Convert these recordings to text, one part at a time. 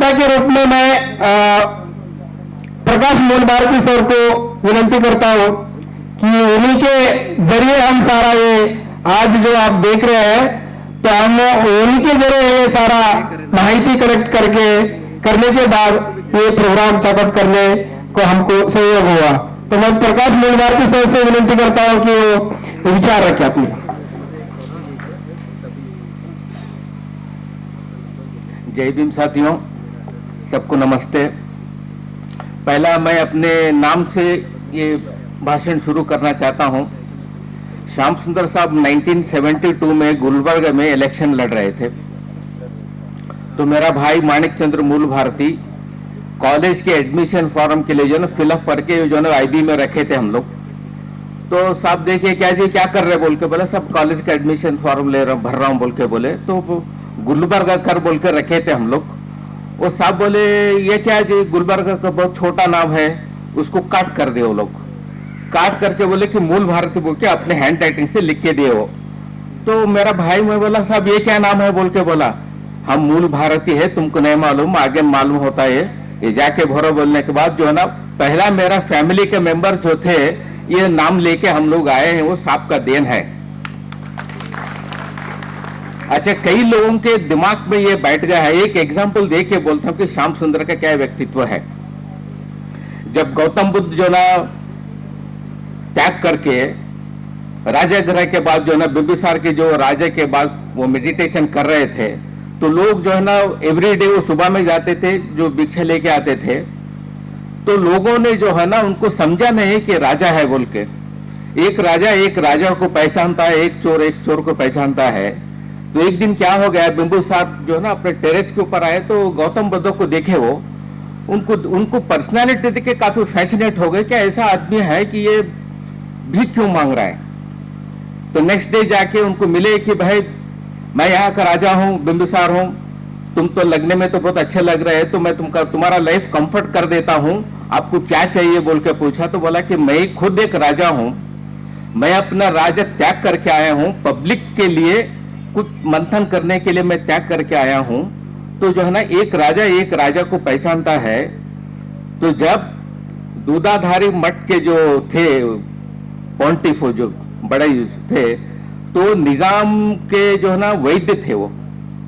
श्रोता के रूप में मैं प्रकाश मूल भारती सर को विनती करता हूं कि उन्हीं के जरिए हम सारा ये आज जो आप देख रहे हैं, तो हम उन्हीं के जरिए ये सारा माहिती कलेक्ट करने के बाद ये प्रोग्राम चापट करने को हमको सहयोग हुआ। तो मैं प्रकाश मूल भारती सर से विनती करता हूं कि वो विचार रखें अपने। जय भीम साथियों, सबको नमस्ते। पहला मैं अपने नाम से ये भाषण शुरू करना चाहता हूं। श्याम सुंदर साहब 1972 में गुलबर्ग में इलेक्शन लड़ रहे थे, तो मेरा भाई माणिक चंद्र मूल भारती कॉलेज के एडमिशन फॉर्म के लिए जो ना फिलअप करके जो ना आईबी में रखे थे हम लोग। तो साहब देखिए क्या जी क्या कर रहे बोल के बोले, सब कॉलेज का एडमिशन फॉर्म भर रहा हूँ बोल के बोले। तो गुलबर्ग कर बोल के रखे थे हम लोग। वो साहब बोले ये क्या जी, गुलबर्ग का बहुत छोटा नाम है, उसको काट कर दिए। वो लोग काट करके बोले कि मूल भारती बोल के अपने हैंड राइटिंग से लिख के दिए वो। तो मेरा भाई मैं बोला साहब ये क्या नाम है बोल के बोला, हम मूल भारती है, तुमको नहीं मालूम, आगे मालूम होता है। ये जाके भरो बोलने के बाद जो है ना, पहला मेरा फैमिली के मेंबर जो थे ये नाम लेके हम लोग आए हैं, वो साहब का देन है। अच्छा, कई लोगों के दिमाग में ये बैठ गया है। एक एग्जांपल दे के बोलता हूं कि श्याम सुंदर का क्या व्यक्तित्व है। जब गौतम बुद्ध जो ना त्याग करके राजा ग्रह के बाद जो ना बिंबिसार के जो राजा के बाद वो मेडिटेशन कर रहे थे, तो लोग जो है ना एवरीडे वो सुबह में जाते थे, जो भिक्षा लेके आते थे। तो लोगों ने जो है ना उनको समझा नहीं कि राजा है बोल के। एक राजा को पहचानता है, एक चोर को पहचानता है। तो एक दिन क्या हो गया, बिंबिसार जो है ना अपने टेरेस के ऊपर आए, तो गौतम बुद्ध को देखे वो, उनको पर्सनालिटी देख के काफी फैसिनेट हो गए, क्या ऐसा आदमी है कि ये भीख क्यों मांग रहा है। तो नेक्स्ट डे जाके उनको मिले कि भाई मैं यहाँ का राजा हूँ, बिंबिसार हूँ, तुम तो लगने में तो बहुत अच्छे लग रहे हैं, तो मैं तुम्हारा लाइफ कंफर्ट कर देता हूँ, आपको क्या चाहिए बोल के पूछा। तो बोला कि मैं खुद एक राजा हूँ, मैं अपना राज्य त्याग करके आया हूँ, पब्लिक के लिए कुछ मंथन करने के लिए मैं त्याग करके आया हूं। तो जो है ना एक राजा को पहचानता है। तो जब दूधाधारी मठ के जो थे पॉन्टिफ जो बड़े थे, तो निजाम के जो है ना वैद्य थे वो,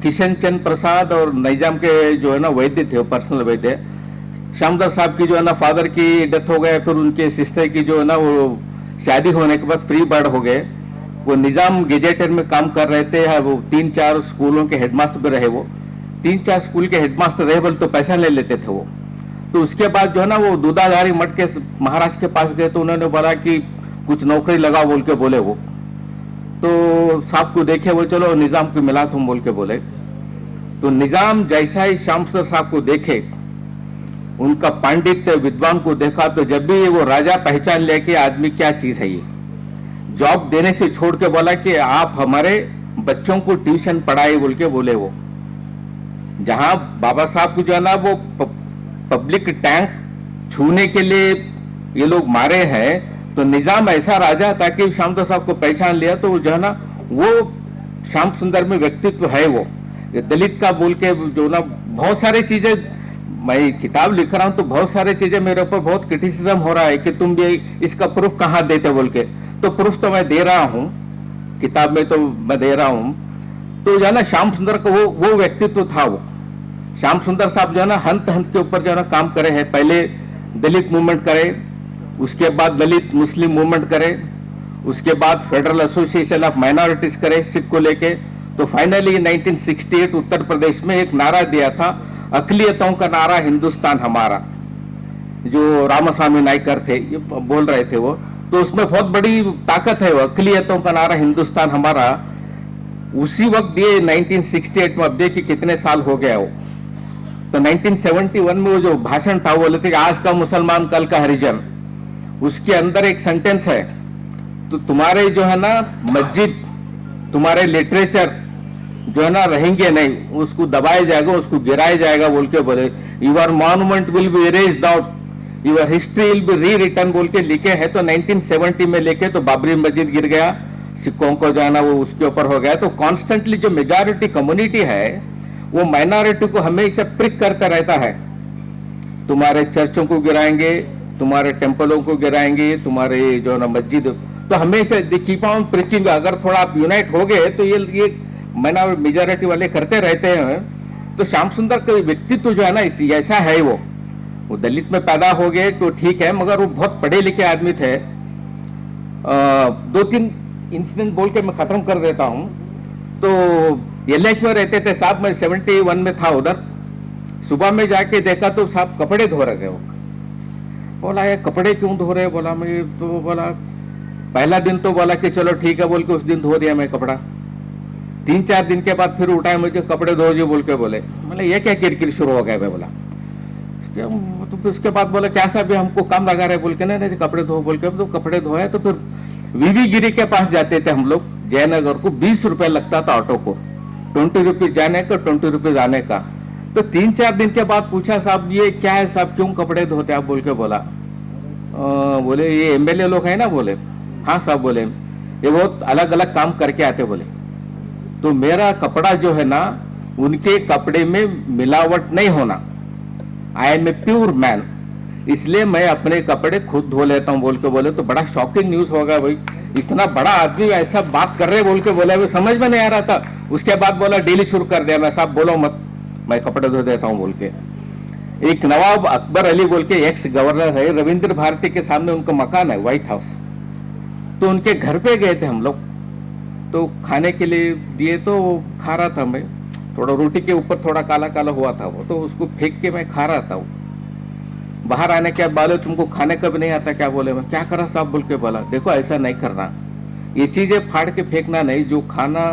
किशन चंद प्रसाद और निजाम के जो है ना वैद्य थे, वो पर्सनल वैद्य। श्यामदास साहब की जो है ना फादर की डेथ हो गए, फिर उनके सिस्टर की जो है ना वो शादी होने के बाद फ्री बर्ड हो गए। वो निजाम गेजेटर में काम कर रहे थे, वो 3-4 स्कूलों के हेडमास्टर भी रहे। वो 3-4 स्कूल के हेडमास्टर रहे बोले तो पैसा ले लेते थे वो। तो उसके बाद जो है ना वो दूधाधारी मठ के महाराज के पास गए, तो उन्होंने बोला कि कुछ नौकरी लगाओ बोल के बोले वो। तो साहब को देखे वो, चलो निजाम को मिला तुम बोल के बोले। तो निजाम जैसा ही श्याम सुंदर साहब को देखे, उनका पांडित्य विद्वान को देखा, तो जब भी वो राजा पहचान ले कि आदमी क्या चीज है ये। जॉब देने से छोड़ के बोला कि आप हमारे बच्चों को ट्यूशन पढ़ाए बोल के बोले वो। जहां बाबा साहब को जो है ना वो पब्लिक टैंक छूने के लिए ये लोग मारे हैं, तो निजाम ऐसा राजा था कि श्याम सुंदर साहब को पहचान लिया। तो जो है ना वो श्याम सुंदर में व्यक्तित्व है वो। दलित का बोल के जो ना बहुत सारी चीजें, मैं किताब लिख रहा हूं तो बहुत सारी चीजें मेरे ऊपर बहुत क्रिटिसिज्म हो रहा है कि तुम भी इसका प्रूफ कहां देते बोल के। तो प्रूफ तो मैं दे रहा हूं, किताब में तो मैं दे रहा हूं। तो जो है ना श्याम सुंदर का वो व्यक्तित्व था वो। श्याम सुंदर साहब जो है ना हंत के ऊपर जो है ना काम करे हैं। पहले दलित मूवमेंट करे, उसके बाद दलित मुस्लिम मूवमेंट करे, उसके बाद फेडरल एसोसिएशन ऑफ माइनॉरिटीज करे सिख को लेके। तो फाइनली 1968 उत्तर प्रदेश में एक नारा दिया था, अकलियतों का नारा हिंदुस्तान हमारा, जो रामास्वामी नायकर थे ये बोल रहे थे वो। तो उसमें बहुत बड़ी ताकत है वो, अकलियतों का नारा हिंदुस्तान हमारा। उसी वक्त ये 1968 में, अब देखिए कितने साल हो गया वो। तो 1971 में वो जो भाषण था वो बोले थे आज का मुसलमान कल का हरिजन। उसके अंदर एक सेंटेंस है, तो तुम्हारे जो है ना मस्जिद, तुम्हारे लिटरेचर जो है ना रहेंगे नहीं, उसको दबाया जाएगा, उसको गिराया जाएगा बोल के बोले। Your monument will be erased out, your history will be re return बोल के लिखे हैं। तो 1970 में लेके तो बाबरी मस्जिद गिर गया, सिखों को जो है ना वो उसके ऊपर हो गया। तो कॉन्स्टेंटली जो मेजॉरिटी कम्युनिटी है वो माइनॉरिटी को हमेशा प्रिक करता रहता है, तुम्हारे चर्चों को गिराएंगे, तुम्हारे टेम्पलों को गिराएंगे, तुम्हारे जो ना मस्जिद, तो हमेशा कीप ऑन प्रिकिंग। अगर थोड़ा आप यूनाइट हो गए तो ये मेजॉरिटी वाले करते रहते हैं। तो श्याम सुंदर का व्यक्तित्व जो है ना ऐसा है, वो दलित में पैदा हो गए तो ठीक है, मगर वो बहुत पढ़े लिखे आदमी थे। 2-3 इंसिडेंट बोल के मैं खत्म कर देता हूं। तो एलएच में रहते थे साहब, मैं 71 में था उधर। सुबह में जाके देखा तो साहब कपड़े धो रहे थे वो। बोला ये कपड़े क्यों धो रहे? बोला मैं तो बोला पहला दिन तो बोला कि चलो ठीक है बोल के उस दिन धो दिया मैं कपड़ा। 3-4 दिन के बाद फिर उठाए मुझे कपड़े धो जी बोल के बोले। मतलब ये क्या किरकिर शुरू हो गया? मैं बोला तो फिर उसके बाद बोला क्या साहब हमको काम लगा रहे बोल के, नहीं कपड़े धो बोल के। तो कपड़े धोए तो फिर वीवी गिरी के पास जाते थे हम लोग जयनगर को। 20 रुपए लगता था ऑटो को, 20 रुपीज जाने का, 20 रुपीज आने का। तो 3-4 दिन के बाद पूछा साहब ये क्या है साहब, क्यों कपड़े धोते आप बोल के बोला। बोले ये एमएलए लोग है ना। बोले हाँ साहब। बोले ये बहुत अलग अलग काम करके आते। बोले तो मेरा कपड़ा जो है ना उनके कपड़े में मिलावट नहीं होना, I am a pure man, इसलिए मैं अपने कपड़े खुद धो लेता हूं बोल के बोले। तो बड़ा शॉकिंग न्यूज होगा भाई, इतना बड़ा आदमी ऐसा बात कर रहे बोल के बोला। वो समझ में नहीं आ रहा था। उसके बाद बोला डेली शुरू कर दिया मैं, साहब बोलो मत, मैं कपड़े धो देता हूं बोल के। एक नवाब अकबर अली बोल के एक्स गवर्नर है, रविंद्र भारती के सामने उनका मकान है व्हाइट हाउस। तो उनके घर पे गए थे हम लोग, तो खाने के लिए दिए तो खा रहा था मैं। थोड़ा रोटी के ऊपर थोड़ा काला काला हुआ था वो, तो उसको फेंक के मैं खा रहा था। वो बाहर आने के बाद तुमको खाने का भी नहीं आता क्या? बोले मैं क्या करा साहब बोल के बोला देखो ऐसा नहीं करना, ये चीजें फाड़ के फेंकना नहीं। जो खाना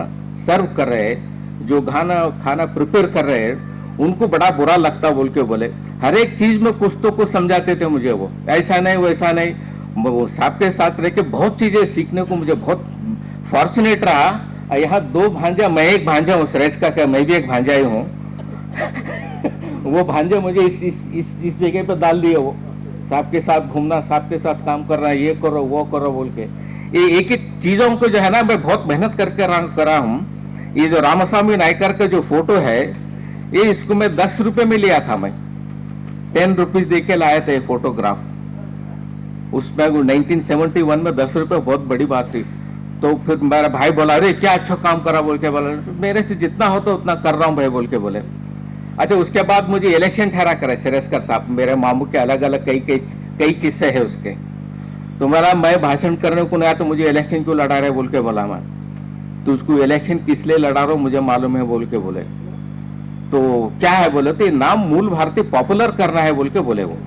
सर्व कर रहे हैं, जो खाना प्रिपेयर कर रहे हैं, उनको बड़ा बुरा लगता बोल के बोले। हर एक चीज में कुछ तो कुछ समझाते थे मुझे वो, ऐसा नहीं वैसा नहीं। वो साहब के साथ रह के बहुत चीजें सीखने को मुझे बहुत फॉर्चुनेट रहा। यहाँ 2 भांजा, मैं एक भांजा हूँ सुरेश का, क्या मैं भी एक भांजा ही हूँ। वो भांजे मुझे इस जगह पे डाल दिए। वो साहब के साथ घूमना, साहब के साथ काम करना, ये करो वो करो बोल के। ये एक एक चीजों को जो है ना मैं बहुत मेहनत करके करा हूँ। ये जो रामास्वामी नायकर का जो फोटो है, ये इसको मैं 10 रुपए में लिया था। मैं 10 रुपीज दे के लाया था ये फोटोग्राफ। उसमें 1971 में 10 रुपए बहुत बड़ी बात थी। तो फिर मेरा भाई बोला अरे क्या अच्छा काम करा बोल के बोला। मेरे से जितना होता उतना कर रहा हूँ भाई बोल के बोले। अच्छा उसके बाद मुझे इलेक्शन ठहरा करे सिरेस्कर साहब, मेरे मामू के अलग अलग कई किस्से है उसके। तो मैं भाषण करने को नहीं आया तो मुझे इलेक्शन क्यों लड़ा रहे बोल के बोला मैं। तो उसको इलेक्शन किस लिए लड़ा रहा हूँ मुझे मालूम है बोल के बोले। तो क्या है बोले, तो नाम मूल भारतीय पॉपुलर करना है बोल के बोले वो।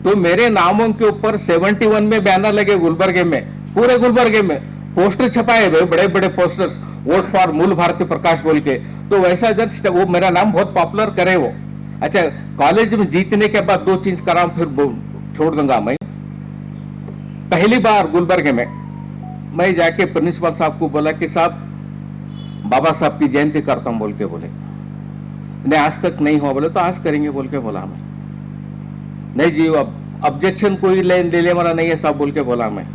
तो मेरे नामों के ऊपर 71 में बैनर लगे गुलबर्गे में, पूरे गुलबर्गे में पोस्टर छपाए हुए, बड़े बड़े पोस्टर्स, वोट फॉर मूल भारती प्रकाश बोल के। तो वैसा जब वो मेरा नाम बहुत पॉपुलर करे वो। अच्छा कॉलेज में जीतने के बाद 2 चीज करा फिर छोड़ दूंगा मैं। पहली बार गुलबर्गे में मैं जाके प्रिंसिपल साहब को बोला कि साहब बाबा साहब की जयंती करता हूं बोल के बोले। नहीं आज तक नहीं हुआ बोले, तो आज करेंगे बोल के बोला मैं। नहीं जी अब ऑब्जेक्शन कोई ले वाला नहीं है साहब बोल के बोला मैं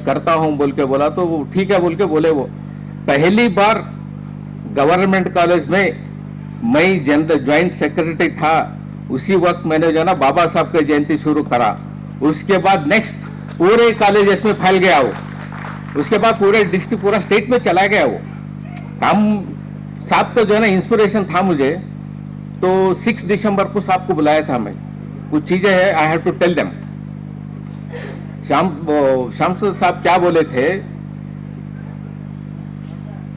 करता हूं बोल के बोला। तो वो ठीक है बोल के बोले। वो पहली बार गवर्नमेंट कॉलेज में मैं ज्वाइंट सेक्रेटरी था, उसी वक्त मैंने जो ना बाबा साहब की जयंती शुरू करा। उसके बाद नेक्स्ट पूरे कॉलेज में फैल गया वो। उसके बाद पूरे डिस्ट्रिक्ट पूरा स्टेट में चला गया वो काम। साहब का जो है ना इंस्पिरेशन था मुझे। तो 6 दिसंबर को साहब को बुलाया था मैं, कुछ चीजें है I have to tell them. Shyam साहब क्या बोले थे,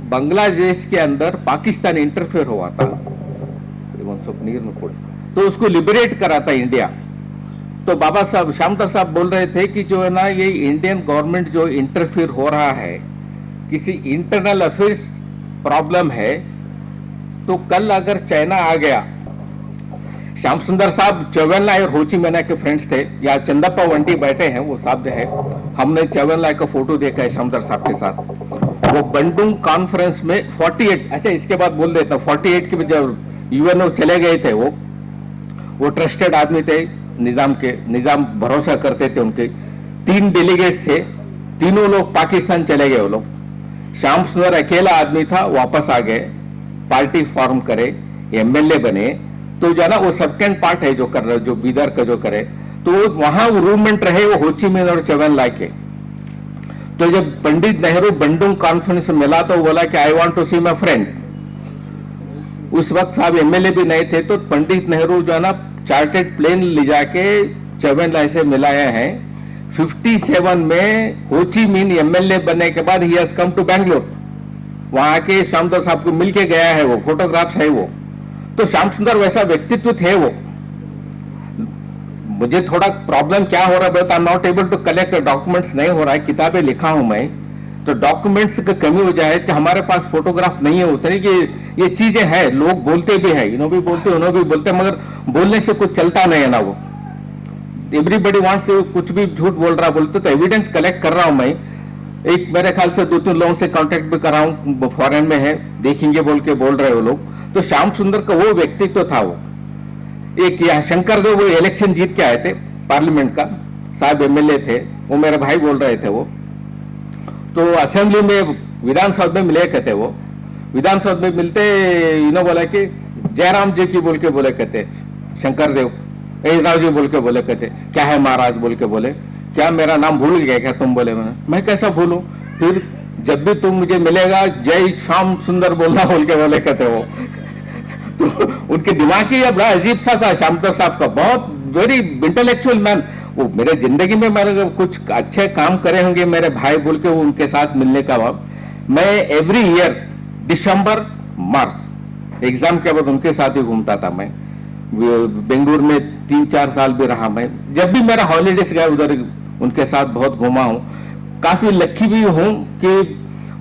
बांग्लादेश के अंदर पाकिस्तान इंटरफेयर हुआ था तो उसको लिबरेट करा था इंडिया। तो बाबा साहब श्यामदास साहब बोल रहे थे कि जो है ना ये इंडियन गवर्नमेंट जो इंटरफेयर हो रहा है, किसी इंटरनल अफेयर्स प्रॉब्लम है, तो कल अगर चाइना आ गया। श्याम सुंदर साहब चौवेनलाई और होची मैना के फ्रेंड्स थे, या चंदप्पा वंटी बैठे हैं वो साहब जो है। हमने चौवेनलाई का फोटो देखा है श्यामदास साहब के साथ। वो बंडुंग कॉन्फ्रेंस में 48, अच्छा इसके बाद बोल देता 48 के जब यूएनओ चले गए थे वो ट्रस्टेड आदमी थे निजाम के, निजाम भरोसा करते थे उनके। 3 डेलीगेट्स थे, तीनों लोग पाकिस्तान चले गए वो लोग। श्याम सुंदर अकेला आदमी था, वापस आ गए। पार्टी फॉर्म करे, एमएलए बने, तो जो है ना वो सेकंड पार्ट है जो कर रहे, जो बीदर का जो करे, तो वहां रूममेट रहे वो होची मिन और चवन लाई के। तो जब पंडित नेहरू बंडुंग कॉन्फ्रेंस में मिला तो बोला कि I want to see my friend. उस वक्त साहब एमएलए भी नहीं थे, तो पंडित नेहरू जो है ना चार्टेड प्लेन ले जाके चवन लाई से मिलाए हैं। 57 में होची मिन एमएलए बनने के बाद ही हैज कम टू बैंगलोर, वहां के श्याम सुंदर साहब को मिलके गया है, वो फोटोग्राफ्स है वो। तो श्याम सुंदर वैसा व्यक्तित्व थे वो। मुझे थोड़ा प्रॉब्लम क्या हो रहा है, but I am not able to collect documents, नहीं हो रहा है, किताबें लिखा हूं मैं, तो डॉक्यूमेंट्स की कमी हो जाए कि हमारे पास फोटोग्राफ नहीं है। उतनी कि ये चीजें हैं, लोग बोलते भी है, इन्हों भी बोलते उन्हों भी बोलते, मगर बोलने से कुछ चलता नहीं है ना। वो एवरीबडी वांट्स, कुछ भी झूठ बोल रहा बोलते, तो एविडेंस कलेक्ट कर रहा हूं मैं। एक मेरे ख्याल से 2-3 लोगों से कांटेक्ट भी कर रहा हूं, फॉरेन में है, देखेंगे बोल के बोल रहे हो लोग। तो श्याम सुंदर का वो व्यक्तित्व था वो। एक यहाँ शंकर देव वो इलेक्शन जीत के आए थे पार्लियामेंट का, साहब एमएलए थे, वो मेरे भाई बोल रहे थे वो। तो असेंबली में विधानसभा में मिले कहते, वो विधानसभा में मिलते इन्हों बोला कि जयराम जी की बोल के बोले कहते, शंकर देव राव जी बोल के बोले कहते, क्या है महाराज बोल के बोले, क्या मेरा नाम भूल गया क्या तुम बोले? मैं कैसा भूलूं, फिर जब भी तुम मुझे मिलेगा जय श्याम सुंदर बोलना बोल के बोले कहते वो। तो उनके दिमाग ही बड़ा अजीब सा था श्याम सुंदर साहब का, बहुत वेरी इंटेलेक्चुअल मैन। वो मेरे जिंदगी में मैंने कुछ अच्छे काम करे होंगे मेरे भाई बोल के वो उनके साथ मिलने का वक्त, मैं एवरी ईयर दिसंबर मार्च एग्जाम के बाद उनके साथ ही घूमता था। मैं बेंगलुरु में 3-4 साल भी रहा। मैं जब भी मेरा हॉलीडेज गया उधर उनके साथ बहुत घूमा हूं। काफी लकी भी हूं कि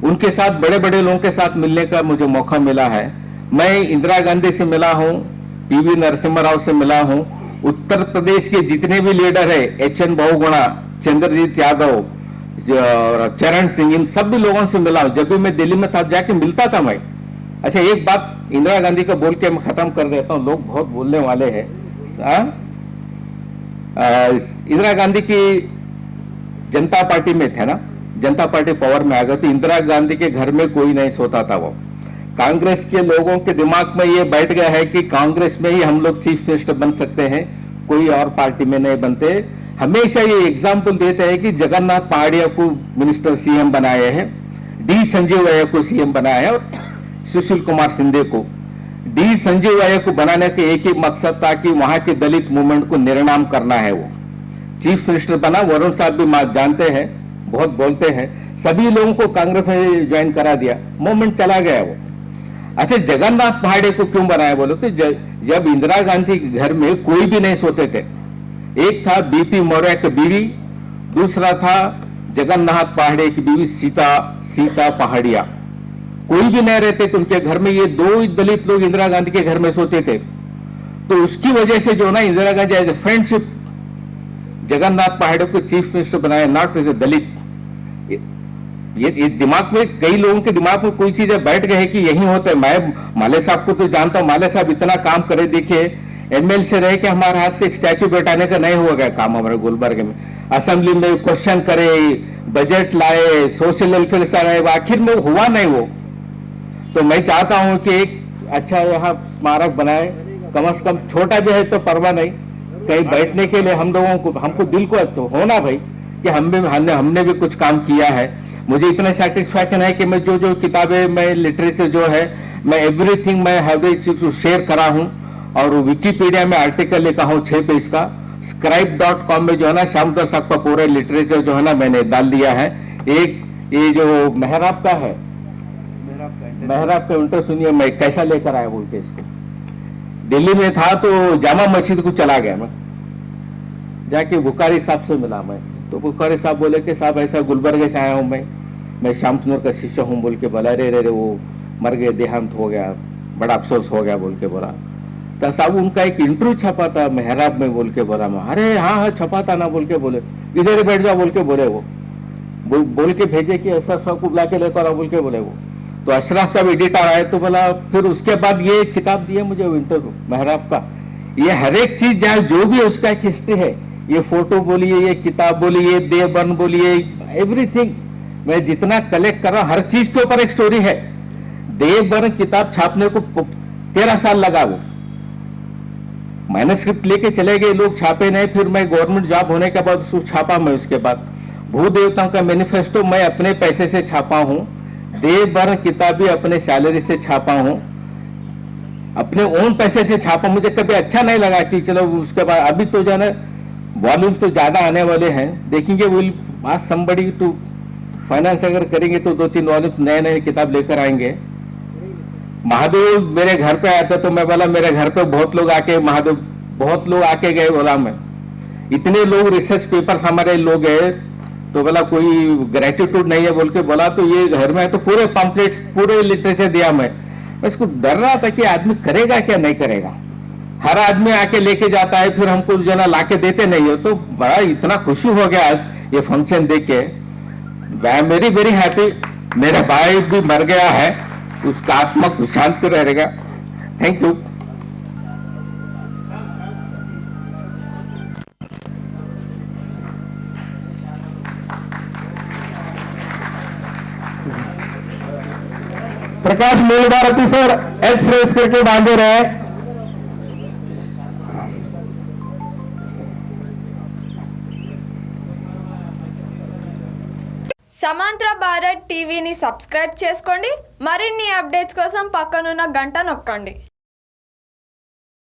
उनके साथ बड़े बड़े लोगों के साथ मिलने का मुझे मौका मिला है। मैं इंदिरा गांधी से मिला हूं, पीवी नरसिम्हा राव से मिला हूं, उत्तर प्रदेश के जितने भी लीडर है, एच.एन. बहुगुणा, चंद्रजीत यादव, चरण सिंह, इन सब भी लोगों से मिला हूं। जब भी मैं दिल्ली में था जाके मिलता था मैं। अच्छा, एक बात इंदिरा गांधी का बोल के मैं खत्म कर देता हूं, लोग बहुत बोलने वाले हैं। इंदिरा गांधी की जनता पार्टी में थे ना, जनता पार्टी पावर में आ गई तो इंदिरा गांधी के घर में कोई नहीं सोता था। वो कांग्रेस के लोगों के दिमाग में ये बैठ गया है कि कांग्रेस में ही हम लोग चीफ मिनिस्टर बन सकते हैं, कोई और पार्टी में नहीं बनते। हमेशा ये एग्जाम्पल देते हैं कि जगन्नाथ पहाड़िया को मिनिस्टर सीएम बनाए हैं, डी संजीव अय्यर को सीएम बनाया है, और सुशील कुमार शिंदे को। डी संजीव अय्यर को बनाने के एक ही मकसद था कि वहां के दलित मूवमेंट को निर्नाम करना है। वो चीफ मिनिस्टर बना, वरुण साहब भी जानते हैं, बहुत बोलते हैं, सभी लोगों को कांग्रेस में ज्वाइन करा दिया, मूवमेंट चला गया वो। अच्छा, जगन्नाथ पहाड़े को क्यों बनाया बोलो तो जब इंदिरा गांधी के घर में कोई भी नहीं सोते थे, एक था बीपी मौर्य की बीवी, दूसरा था जगन्नाथ पहाड़े की बीवी सीता पहाड़िया, कोई भी नहीं रहते थे उनके घर में। ये 2 दलित लोग इंदिरा गांधी के घर में सोते थे। तो उसकी वजह से जो ना Indira Gandhi as a friendship Jagannath Pahade को चीफ मिनिस्टर बनाया, नॉट एज ए दलित। ये दिमाग में, कई लोगों के दिमाग में कोई चीजें बैठ गए कि यही होता है। मैं माले साहब को तो जानता हूं, माले साहब इतना काम करे, देखिए एमएल से रहे कि हमारे हाथ से एक स्टैचू बैठाने का नहीं हुआ गया काम हमारे गुलबर्ग में। असेंबली में क्वेश्चन करे, बजट लाए, सोशल वेलफेयर कराए, आखिर में हुआ नहीं वो। तो मैं चाहता हूं कि एक अच्छा यहाँ स्मारक बनाए, कम से कम छोटा भी है तो परवाह नहीं, कहीं बैठने के लिए हम लोगों को, हमको दिल को तो होना भाई कि हमने भी कुछ काम किया है। मुझे इतना सेटिस्फैक्शन है कि मैं जो किताबें, मैं लिटरेचर जो है, मैं एवरीथिंग मैं हैव शेयर करा हूं। और विकिपीडिया में आर्टिकल लिखा हूं 6 पेज का। scribe.com में जो है ना श्याम सुंदर साहब का पूरा लिटरेचर जो है ना मैंने डाल दिया है। एक ये जो मेहराब का है, मेहराब का इंटर सुनिए, मैं कैसा लेकर आया बोलते इसको। दिल्ली में था तो जामा मस्जिद को चला गया, मैं जाके बुखारी साहब से मिला। मैं तो बुखारी साहब बोले कि साहब ऐसा गुलबर्ग से आया हूं मैं श्याम सुंदर का शिष्य हूं बोल के बोला। रे वो मर गए, देहांत हो गया, बड़ा अफसोस हो गया बोल के बोला। तो साहब उनका एक इंटरव्यू छपा था मेहराब में बोल के बोला। मैं अरे हाँ छपा था ना बोल के बोले, इधर ही बैठ जाओ बोल के बोले। वो बोल के भेजे कि अशरफ साहब को बुला के लेकर आओ बोल के बोले वो। तो अशरफ साहब एडिटर आए तो बोला, फिर उसके बाद ये किताब दिए मुझे इंटरव्यू मेहराब का। ये हर एक चीज जहाँ जो भी उसका एक हिस्ट्री है, ये फोटो बोलिए, ये किताब बोलिए, देवबंद बोलिए, एवरीथिंग मैं जितना कलेक्ट कर रहा हूं, हर चीज के ऊपर एक स्टोरी है। देवभर किताब छापने को 13 साल लगा वो। मैन्युस्क्रिप्ट लेके चले गए लोग, छापे नहीं। फिर मैं गवर्नमेंट जॉब होने के बाद उसको छापा मैं। उसके बाद भूदेवताओं का मैनिफेस्टो मैं अपने पैसे से छापा हूं। देवभर किताब भी अपने सैलरी से छापा हूं, अपने ओन पैसे से छापा। मुझे कभी अच्छा नहीं लगा कि चलो उसके बाद अभी तो जो है वॉल्यूम तो ज्यादा आने वाले हैं, देखेंगे। Will ask somebody to finance अगर करेंगे तो 2-3 वॉल्यूम नए नए किताब लेकर आएंगे। महादेव मेरे घर पे आया था तो मैं बोला मेरे घर पे बहुत लोग आके, महादेव बहुत लोग आके गए। बोला मैं इतने लोग रिसर्च पेपर्स हमारे लोग गए तो बोला कोई ग्रेटिट्यूड नहीं है बोल के बोला। तो ये घर में है तो पूरे पम्पलेट्स पूरे लिटरेचर दिया मैं। इसको डर रहा था कि आदमी करेगा क्या नहीं करेगा। हर आदमी आके लेके जाता है, फिर हमको जो ना लाके देते नहीं हो। तो बड़ा इतना खुशी हो गया आज ये फंक्शन देख के। I am very very happy. मेरा भाई भी मर गया है, उसका आत्मा को शांति रहेगा। Thank you. प्रकाश मूल भारती सर एच रेस करके बांधे रहे। సమాంతర భారత్ టీవీని సబ్స్క్రైబ్ చేసుకోండి. మరిన్ని అప్డేట్స్ కోసం పక్కనున్న గంట నొక్కండి.